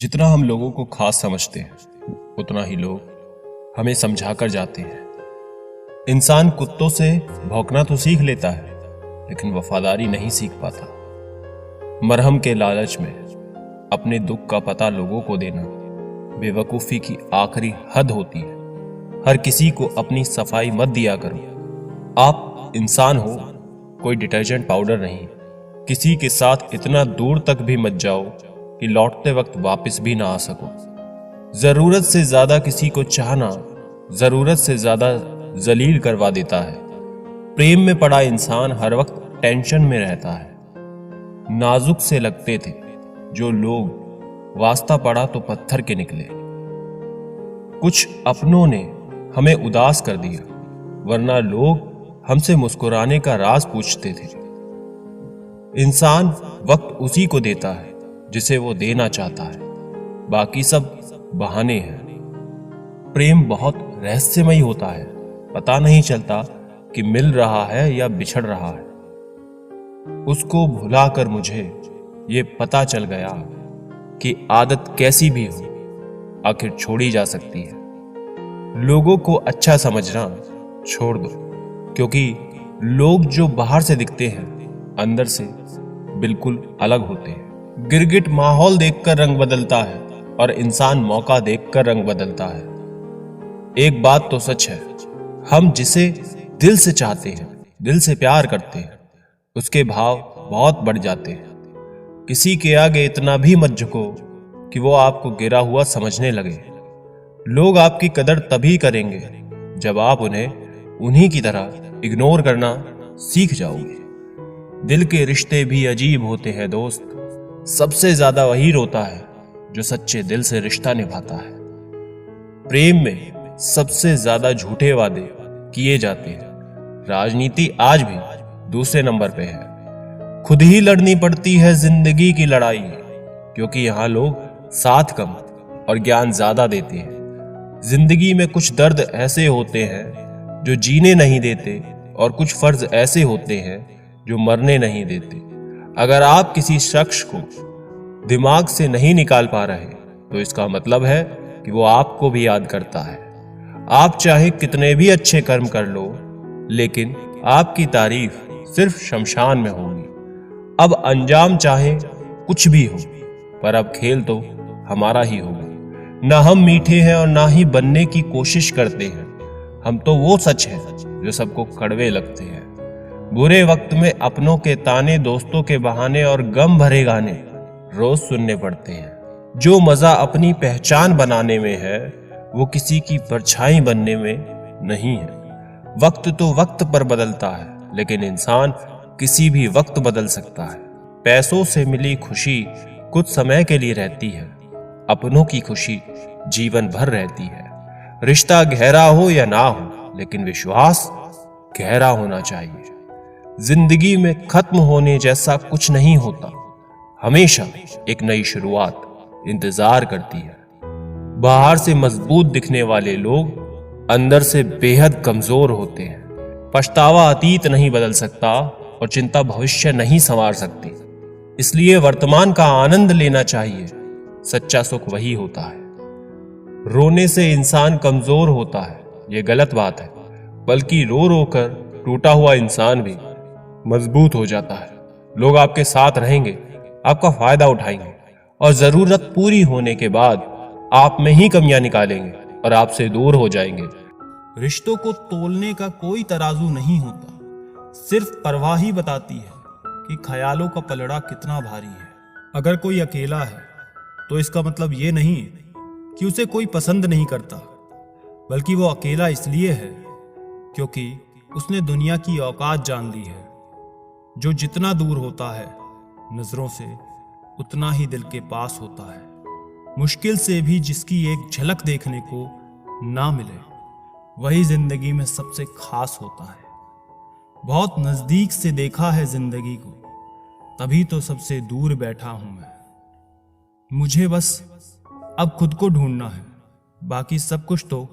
जितना हम लोगों को खास समझते हैं उतना ही लोग हमें समझाकर जाते हैं। इंसान कुत्तों से भौंकना तो सीख लेता है लेकिन वफादारी नहीं सीख पाता। मरहम के लालच में अपने दुख का पता लोगों को देना बेवकूफ़ी की आखिरी हद होती है। हर किसी को अपनी सफाई मत दिया करो। आप इंसान हो, कोई डिटर्जेंट पाउडर नहीं। किसी के साथ इतना दूर तक भी मत जाओ कि लौटते वक्त वापस भी ना आ सको। जरूरत से ज्यादा किसी को चाहना जरूरत से ज्यादा जलील करवा देता है। प्रेम में पड़ा इंसान हर वक्त टेंशन में रहता है। नाजुक से लगते थे जो लोग, वास्ता पड़ा तो पत्थर के निकले। कुछ अपनों ने हमें उदास कर दिया, वरना लोग हमसे मुस्कुराने का राज पूछते थे। इंसान वक्त उसी को देता है जिसे वो देना चाहता है, बाकी सब बहाने हैं। प्रेम बहुत रहस्यमयी होता है, पता नहीं चलता कि मिल रहा है या बिछड़ रहा है। उसको भुलाकर मुझे ये पता चल गया कि आदत कैसी भी हो आखिर छोड़ी जा सकती है। लोगों को अच्छा समझना छोड़ दो, क्योंकि लोग जो बाहर से दिखते हैं अंदर से बिल्कुल अलग होते हैं। गिरगिट माहौल देखकर रंग बदलता है और इंसान मौका देखकर रंग बदलता है। एक बात तो सच है, हम जिसे दिल से चाहते हैं, दिल से प्यार करते हैं, उसके भाव बहुत बढ़ जाते हैं। किसी के आगे इतना भी मत झुको कि वो आपको गिरा हुआ समझने लगे। लोग आपकी कदर तभी करेंगे जब आप उन्हें उन्हीं की तरह इग्नोर करना सीख जाओगे। दिल के रिश्ते भी अजीब होते हैं दोस्त। सबसे ज्यादा वही रोता है जो सच्चे दिल से रिश्ता निभाता है। प्रेम में सबसे ज्यादा झूठे वादे किए जाते हैं। राजनीति आज भी दूसरे नंबर पे है। खुद ही लड़नी पड़ती है जिंदगी की लड़ाई, क्योंकि यहाँ लोग साथ कम और ज्ञान ज्यादा देते हैं। जिंदगी में कुछ दर्द ऐसे होते हैं जो जीने नहीं देते और कुछ फर्ज ऐसे होते हैं जो मरने नहीं देते। अगर आप किसी शख्स को दिमाग से नहीं निकाल पा रहे तो इसका मतलब है कि वो आपको भी याद करता है। आप चाहे कितने भी अच्छे कर्म कर लो, लेकिन आपकी तारीफ सिर्फ शमशान में होगी। अब अंजाम चाहे कुछ भी हो, पर अब खेल तो हमारा ही होगा। ना हम मीठे हैं और ना ही बनने की कोशिश करते हैं। हम तो वो सच है जो सबको कड़वे लगते हैं। बुरे वक्त में अपनों के ताने, दोस्तों के बहाने और गम भरे गाने रोज सुनने पड़ते हैं। जो मजा अपनी पहचान बनाने में है वो किसी की परछाई बनने में नहीं है। वक्त तो वक्त पर बदलता है, लेकिन इंसान किसी भी वक्त बदल सकता है। पैसों से मिली खुशी कुछ समय के लिए रहती है, अपनों की खुशी जीवन भर रहती है। रिश्ता गहरा हो या ना हो, लेकिन विश्वास गहरा होना चाहिए। जिंदगी में खत्म होने जैसा कुछ नहीं होता। हमेशा एक नई शुरुआत इंतजार करती है। बाहर से मजबूत दिखने वाले लोग अंदर से बेहद कमजोर होते हैं। पछतावा अतीत नहीं बदल सकता और चिंता भविष्य नहीं संवार सकती। इसलिए वर्तमान का आनंद लेना चाहिए। सच्चा सुख वही होता है। रोने से इंसान कमजोर होता है, यह गलत बात है, बल्कि रो रो कर टूटा हुआ इंसान भी मजबूत हो जाता है। लोग आपके साथ रहेंगे, आपका फायदा उठाएंगे और जरूरत पूरी होने के बाद आप में ही कमियां निकालेंगे और आपसे दूर हो जाएंगे। रिश्तों को तोलने का कोई तराजू नहीं होता, सिर्फ परवाह ही बताती है कि ख्यालों का पलड़ा कितना भारी है। अगर कोई अकेला है तो इसका मतलब ये नहीं कि उसे कोई पसंद नहीं करता, बल्कि वो अकेला इसलिए है क्योंकि उसने दुनिया की औकात जान ली है। जो जितना दूर होता है नजरों से, उतना ही दिल के पास होता है। मुश्किल से भी जिसकी एक झलक देखने को ना मिले, वही जिंदगी में सबसे खास होता है। बहुत नजदीक से देखा है जिंदगी को, तभी तो सबसे दूर बैठा हूं मैं। मुझे बस अब खुद को ढूंढना है, बाकी सब कुछ तो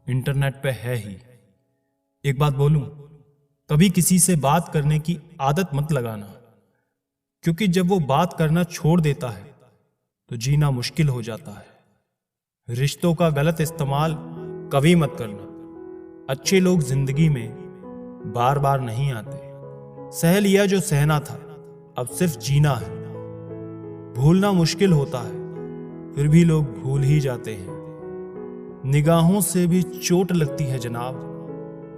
इंटरनेट पे है ही। एक बात बोलूं, कभी किसी से बात करने की आदत मत लगाना, क्योंकि जब वो बात करना छोड़ देता है तो जीना मुश्किल हो जाता है। रिश्तों का गलत इस्तेमाल कभी मत करना। अच्छे लोग जिंदगी में बार बार नहीं आते। सह लिया जो सहना था, अब सिर्फ जीना है। भूलना मुश्किल होता है, फिर भी लोग भूल ही जाते हैं। निगाहों से भी चोट लगती है जनाब,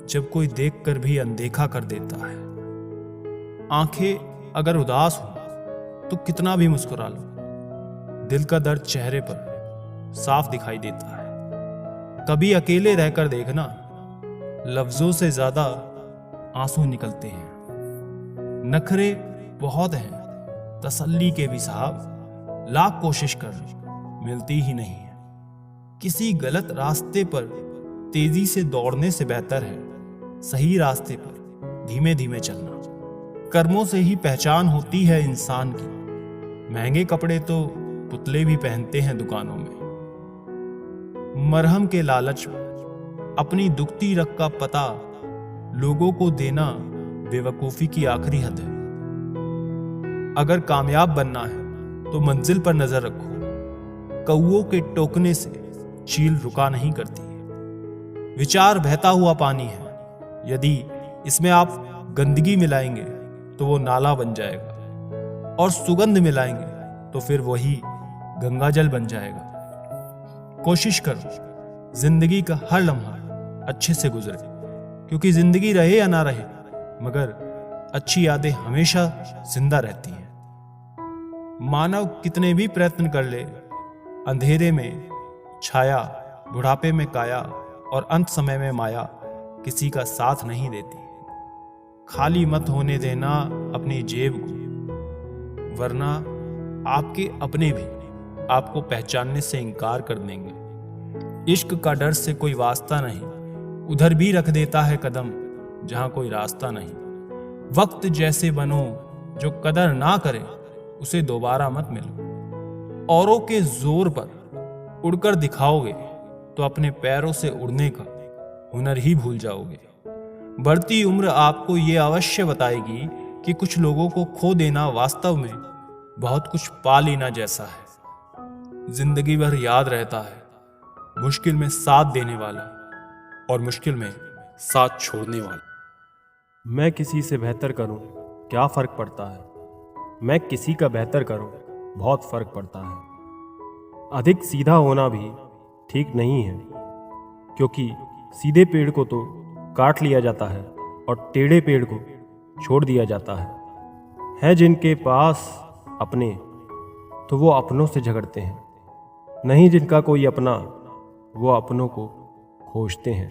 जब कोई देखकर भी अनदेखा कर देता है। आंखें अगर उदास हो तो कितना भी मुस्कुरा लो, दिल का दर्द चेहरे पर साफ दिखाई देता है। कभी अकेले रहकर देखना, लफ्जों से ज्यादा आंसू निकलते हैं। नखरे बहुत हैं, तसल्ली के भी साहब, लाख कोशिश कर लो, मिलती ही नहीं है। किसी गलत रास्ते पर तेजी से दौड़ने से बेहतर है सही रास्ते पर धीमे धीमे चलना। कर्मों से ही पहचान होती है इंसान की। महंगे कपड़े तो पुतले भी पहनते हैं दुकानों में। मरहम के लालच में अपनी दुखती रग का पता लोगों को देना बेवकूफी की आखिरी हद है। अगर कामयाब बनना है तो मंजिल पर नजर रखो। कौओं के टोकने से चील रुका नहीं करती है। विचार बहता हुआ पानी है, यदि इसमें आप गंदगी मिलाएंगे तो वो नाला बन जाएगा, और सुगंध मिलाएंगे तो फिर वही गंगाजल बन जाएगा। कोशिश करो जिंदगी का हर लम्हा अच्छे से गुजरे, क्योंकि जिंदगी रहे या ना रहे, मगर अच्छी यादें हमेशा जिंदा रहती हैं। मानव कितने भी प्रयत्न कर ले, अंधेरे में छाया, बुढ़ापे में काया और अंत समय में माया किसी का साथ नहीं देती। खाली मत होने देना अपनी जेब को, वरना आपके अपने भी आपको पहचानने से इनकार कर देंगे। इश्क का डर से कोई वास्ता नहीं, उधर भी रख देता है कदम जहां कोई रास्ता नहीं। वक्त जैसे बनो, जो कदर ना करे उसे दोबारा मत मिलो। औरों के जोर पर उड़कर दिखाओगे तो अपने पैरों से उड़ने का हुनर ही भूल जाओगे। बढ़ती उम्र आपको ये अवश्य बताएगी कि कुछ लोगों को खो देना वास्तव में बहुत कुछ पा लेना जैसा है। जिंदगी भर याद रहता है मुश्किल में साथ देने वाला और मुश्किल में साथ छोड़ने वाला। मैं किसी से बेहतर करूं, क्या फ़र्क पड़ता है। मैं किसी का बेहतर करूं, बहुत फ़र्क पड़ता है। अधिक सीधा होना भी ठीक नहीं है, क्योंकि सीधे पेड़ को तो काट लिया जाता है और टेढ़े पेड़ को छोड़ दिया जाता है जिनके पास अपने, तो वो अपनों से झगड़ते हैं, नहीं जिनका कोई अपना, वो अपनों को खोजते हैं।